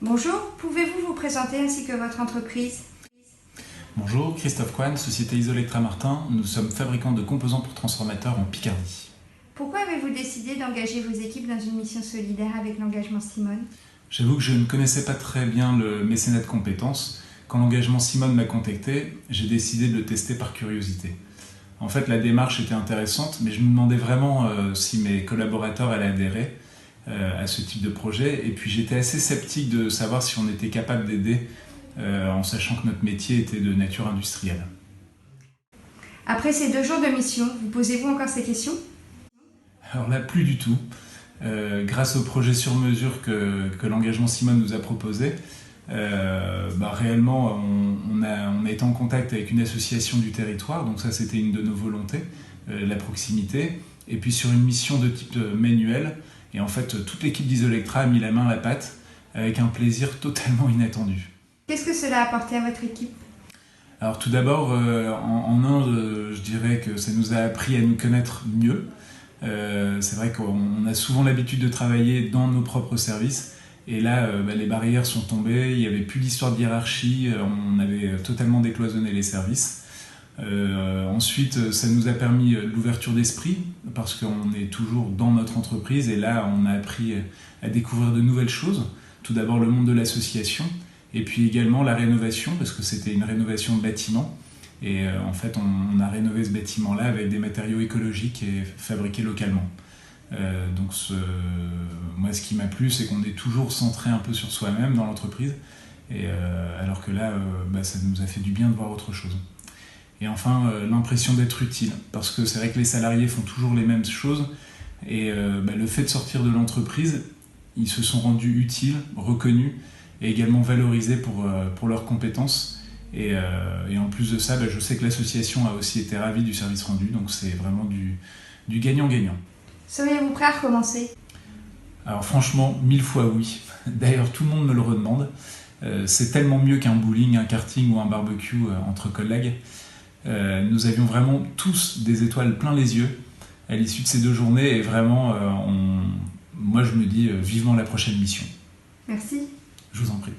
Bonjour, pouvez-vous vous présenter ainsi que votre entreprise? Bonjour, Christophe Coine, société Isolectra Martin. Nous sommes fabricants de composants pour transformateurs en Picardie. Pourquoi avez-vous décidé d'engager vos équipes dans une mission solidaire avec l'engagement Simone? J'avoue que je ne connaissais pas très bien le mécénat de compétences. Quand l'engagement Simone m'a contacté, j'ai décidé de le tester par curiosité. En fait, la démarche était intéressante, mais je me demandais vraiment si mes collaborateurs allaient adhérer à ce type de projet. Et puis j'étais assez sceptique de savoir si on était capable d'aider en sachant que notre métier était de nature industrielle. Après ces 2 jours de mission, vous posez-vous encore ces questions? Alors là, plus du tout. Grâce au projet sur mesure que l'engagement Simone nous a proposé, réellement, on a été en contact avec une association du territoire, donc ça c'était une de nos volontés, la proximité, et puis sur une mission de type manuel, et en fait toute l'équipe d'Isolectra a mis la main à la pâte avec un plaisir totalement inattendu. Qu'est-ce que cela a apporté à votre équipe? Alors tout d'abord, en Inde, je dirais que ça nous a appris à nous connaître mieux. C'est vrai qu'on a souvent l'habitude de travailler dans nos propres services, et là les barrières sont tombées, il n'y avait plus d'histoire de hiérarchie, on avait totalement décloisonné les services. Ensuite, ça nous a permis l'ouverture d'esprit, parce qu'on est toujours dans notre entreprise, et là on a appris à découvrir de nouvelles choses. Tout d'abord le monde de l'association, et puis également la rénovation, parce que c'était une rénovation de bâtiment. Et en fait, on a rénové ce bâtiment-là avec des matériaux écologiques et fabriqués localement. Moi, ce qui m'a plu, c'est qu'on est toujours centré un peu sur soi-même dans l'entreprise, alors que là, ça nous a fait du bien de voir autre chose. Et enfin, l'impression d'être utile, parce que c'est vrai que les salariés font toujours les mêmes choses, et le fait de sortir de l'entreprise, ils se sont rendus utiles, reconnus, et également valorisés pour leurs compétences. Et en plus de ça, je sais que l'association a aussi été ravie du service rendu, donc c'est vraiment du gagnant-gagnant. Seriez-vous prêt à recommencer? Alors franchement, 1000 fois oui. D'ailleurs, tout le monde me le redemande. C'est tellement mieux qu'un bowling, un karting ou un barbecue entre collègues. Nous avions vraiment tous des étoiles plein les yeux à l'issue de ces 2 journées, et vraiment, moi je me dis vivement la prochaine mission. Merci. Je vous en prie.